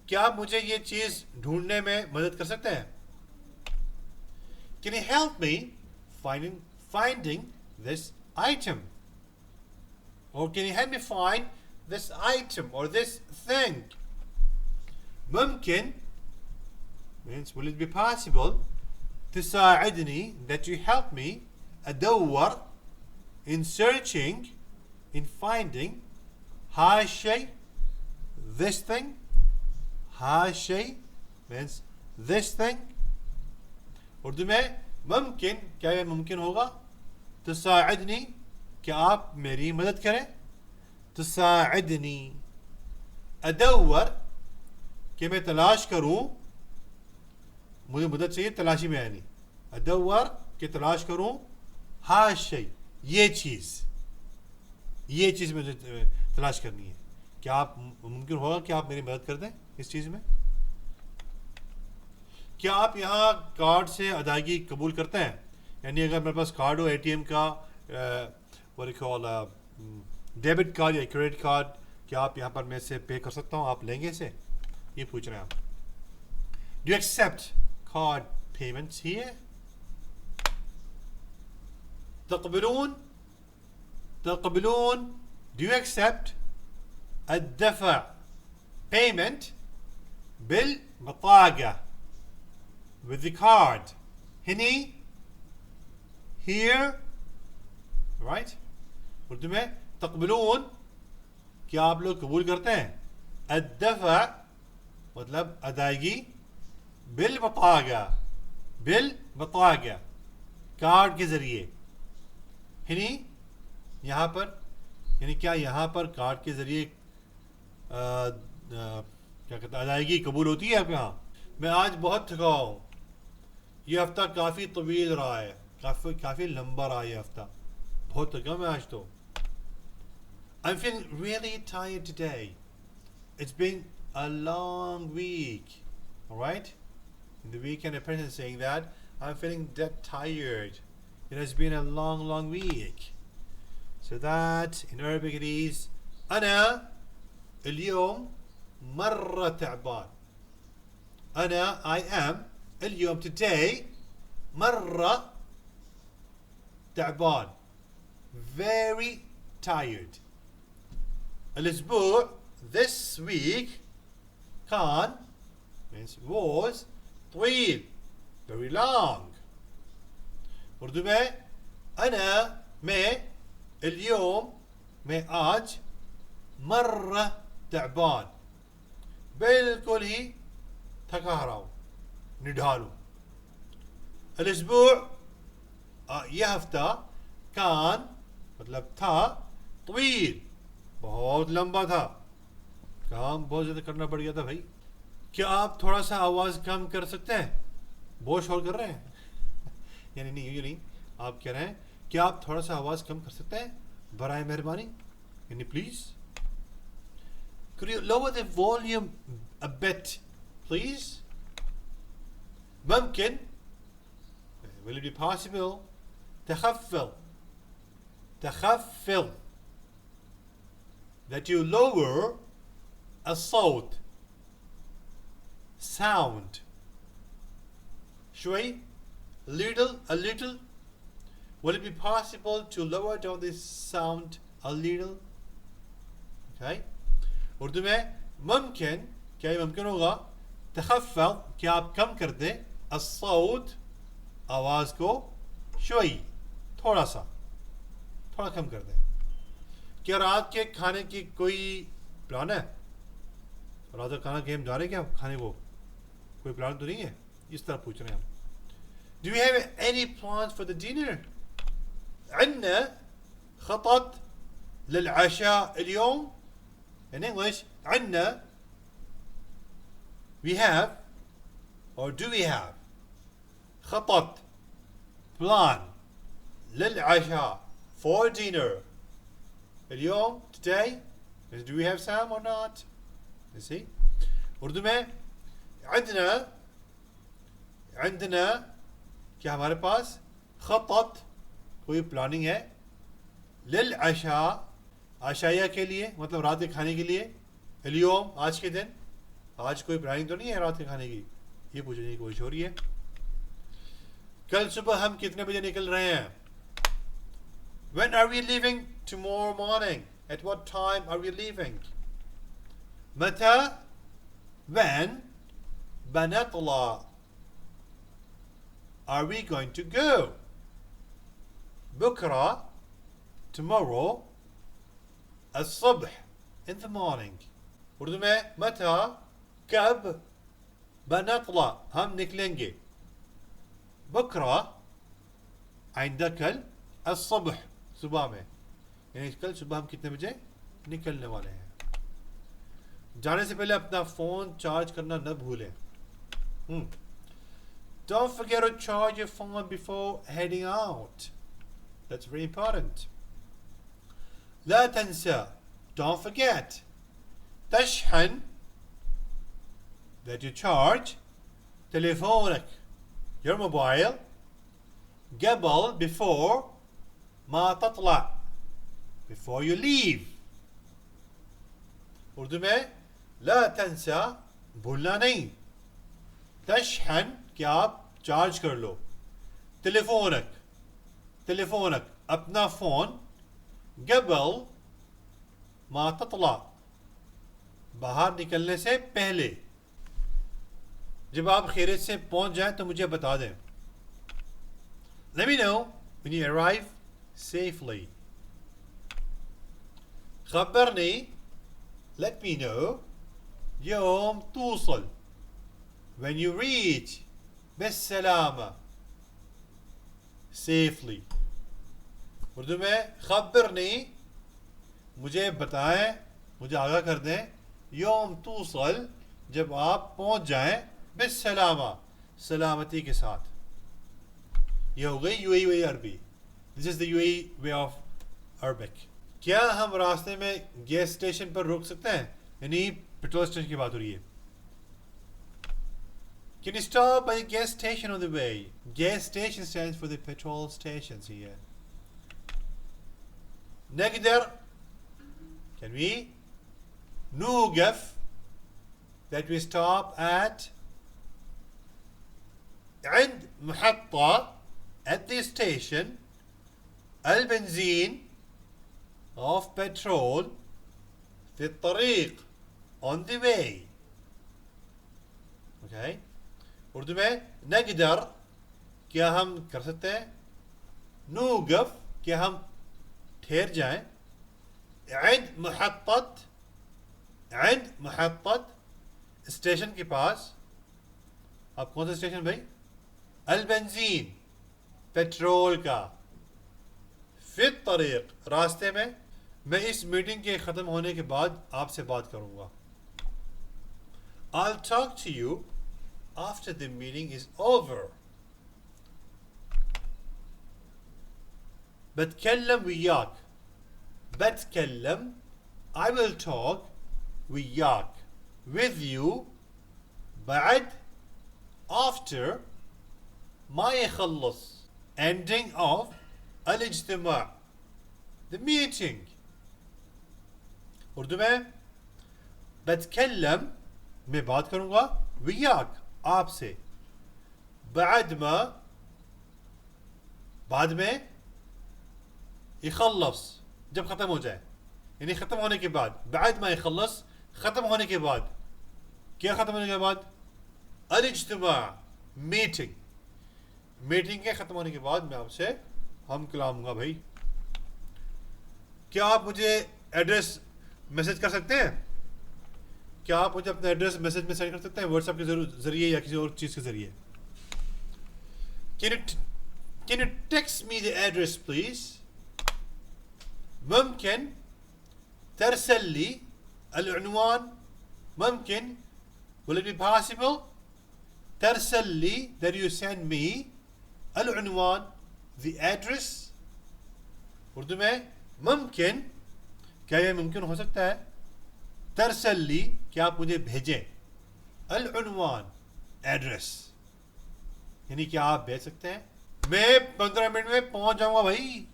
क्या आप मुझे ये चीज़ ढूंढने में मदद कर सकते हैं? Can you help me finding this item? Or can you help me find this item or this thing? ممكن means will it be possible تساعدني that you help me أدور in searching in finding هذا الشيء this thing هذا الشيء means this thing. Urdu में मुमकिन क्या ये मुमकिन होगा? तुसाइदनी क्या आप मेरी मदद करें? तुसाइदनी अदवर कि मैं तलाश करूं, मुझे मदद चाहिए तलाशी में यानी अदवर कि तलाश करूं हाँ शय ये चीज़ मुझे तलाश करनी है. क्या आप मुमकिन होगा कि आप मेरी मदद कर दें इस चीज़ में? क्या आप यहाँ कार्ड से अदायगी कबूल करते हैं? यानी अगर मेरे पास कार्ड हो एटीएम का डेबिट कार्ड या क्रेडिट कार्ड, क्या आप यहाँ पर मैं से पे कर सकता हूँ? आप लेंगे इसे? ये पूछ रहे हैं आप. Do you accept card payments here? तक़बलून डू यू एक्सेप्ट الدفع payment بالبطاقة with the card هني here right. उर्दू में तक़बलून क्या आप लोग कबूल करते हैं? الدفع मतलब अदायगी بالبطاقة कार्ड के ज़रिए. हिनी यहाँ पर यानी क्या यहाँ पर कार्ड के ज़रिए क्या कहते हैं अदायगी कबूल होती है आप यहाँ? मैं आज बहुत थका हूँ. ये हफ़्ता काफ़ी तवील रहा है, काफ़ी लंबा रहा है ये हफ़्ता. बहुत थका मैं आज तो. I'm feeling really tired today. It's been a long week. Alright? In the weekend a person is saying that I'm feeling that tired. It has been a long week. So that in Arabic it is أنا اليوم مرة تعبان. أنا I am اليوم today مرة تعبان very tired. الأسبوع this week كان means was طويل very long. Urdu में أنا मैं اليوم मैं आज مرة تعبان बिल्कुल ही थका रहा हूँ निढालू. الأسبوع यह हफ्ता कान मतलब था طويل बहुत लंबा था, काम बहुत ज़्यादा करना पड़ गया था भाई. क्या आप थोड़ा सा आवाज़ कम कर सकते हैं? बहुत शोर कर रहे हैं यानी नहीं आप कह रहे हैं क्या आप थोड़ा सा आवाज़ कम कर सकते हैं बराए मेहरबानी? यानी please could you lower the volume a bit please? ممكن will it be possible تخفل that you lower الصوت sound شوي a little. Will it be possible to lower down this sound a little? Okay. Urdu में मुमकिन क्या ये मुमकिन होगा तखफ़ल क्या आप कम कर दें الصوت आवाज़ को शोई थोड़ा कम कर दें. क्या रात के खाने की कोई प्लान है? रात का खाना के हम जा रहे हैं क्या खाने को? कोई प्लान तो नहीं है? इस तरह पूछ रहे हैं हम. Do you have any plans for the dinner? عندنا خطط للعشاء اليوم. In English عندنا we have or do we have خطط plan للعشاء for dinner اليوم today. Do we have some or not? You see. Urdu में عندنا क्या हमारे पास खطط कोई प्लानिंग है लिलअशा आशाया के लिए मतलब रात के खाने के लिए اليوم आज के दिन आज कोई प्लानिंग तो नहीं है रात के खाने की, ये पूछने की कोशिश हो रही है। कल सुबह हम कितने बजे निकल रहे हैं? When are we leaving tomorrow morning? At what time are we leaving? متى when بنطلع are we going to go? بكرة tomorrow الصبح in the morning. Urdu में मता कब بنطلع हम निकलेंगे بكرة عند الصبح सुबह में, यानी कल सुबह हम कितने बजे निकलने वाले हैं। जाने से पहले अपना फोन चार्ज करना न भूलें। Don't forget to charge your phone before heading out. That's very important. Law تنسى, don't forget. تشحن, that you charge تليفونك, your mobile, قبل before ما تطلع, before you leave. उर्दू में ला तंसा भूलना नहीं, तशहन कि आप चार्ज कर लो, टेलीफोनक टेलीफोनक अपना फोन, قبل ما تطلع बाहर निकलने से पहले, जब आप खैरियत से पहुंच जाएं तो मुझे बता दें। Let me know when you arrive safely. خبرني, let me know, يوم توصل, when you reach بالسلامة, safely. Urdu में खबरनी मुझे बताएं, मुझे आगाह कर दें, योम तूसल जब आप पहुंच जाएं, बिस्सलामा सलामती के साथ। यह हो गई यूएई वे अरबी। This is the UAE way of Arabic. क्या हम रास्ते में गैस स्टेशन पर रुक सकते हैं? यानी पेट्रोल स्टेशन की बात हो रही है। Can you stop by a gas station on the way? Gas station stands for the petrol stations here. نقدر, can we نوقف, that we stop at عند محطة, at the station, البنزين of petrol, في الطريق, on the way. Okay. Urdu में नक़दर क्या हम कर सकते हैं, नूक़फ़ क्या हम ठहर जाएं, इंद महत्तत स्टेशन के पास। अब कौन सा स्टेशन भाई? अलबंजीन पेट्रोल का, फिर तरीक़ रास्ते में। मैं इस मीटिंग के ख़त्म होने के बाद आपसे बात करूँगा। I'll talk to you after the meeting is over. بتكلم وياك. بتكلم, I will talk, وياك, with you, بعد, after, ما يخلص, ending of الاجتماع, the meeting. Urdu में बतकल्लम मैं बात करूँगा, वियाक आपसे, बाद में, इखल्लस जब ख़त्म हो जाए, यानी ख़त्म होने के बाद, बाद में इखल्लस ख़त्म होने के बाद, क्या ख़त्म होने के बाद? अल-इज्तिमा, मीटिंग, मीटिंग के ख़त्म होने के बाद मैं आपसे हम कलामूँगा भाई। क्या आप मुझे एड्रेस मैसेज कर सकते हैं? क्या आप मुझे अपना एड्रेस मैसेज में सेंड कर सकते हैं, व्हाट्सएप के ज़रिए या किसी और चीज़ के ज़रिए? Can you text me the address please? ممكن ترسل لي العنوان؟ ممكن, will it be possible? ترسل لي, that you send me, العنوان, the address. Urdu में मुमकिन, क्या यह मुमकिन हो सकता है? तरसल ली, क्या आप मुझे भेजें, अल-उन्वान, एड्रेस, यानी क्या आप भेज सकते हैं? मैं 15 मिनट में पहुंच जाऊंगा भाई,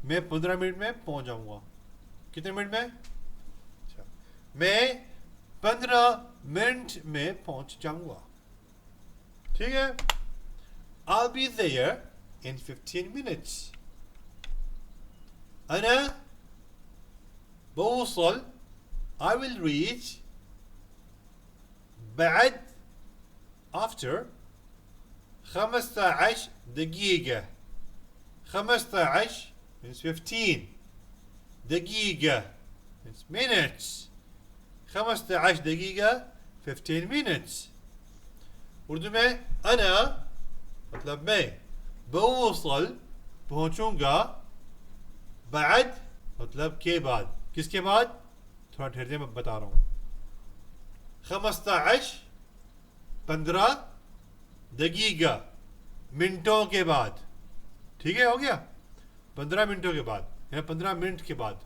मैं 15 मिनट में पहुंच जाऊंगा। कितने मिनट में? अच्छा, मैं 15 मिनट में पहुंच जाऊंगा. ठीक है. I'll be there in 15 minutes. أنا بوصل. I will reach بعد after 15 دقيقة. 15 means 15. دقيقة means minutes. 15 دقيقة 15 minutes. Urdu में أنا मतलब मैं बवصل पहुंचूंगा बाद मतलब के बाद. किसके बाद? थोड़ा ठहरते मैं बता रहा हूँ. 15 दقيقة मिनटों के बाद. ठीक है, हो गया. 15 मिनटों के बाद या 15 मिनट के बाद.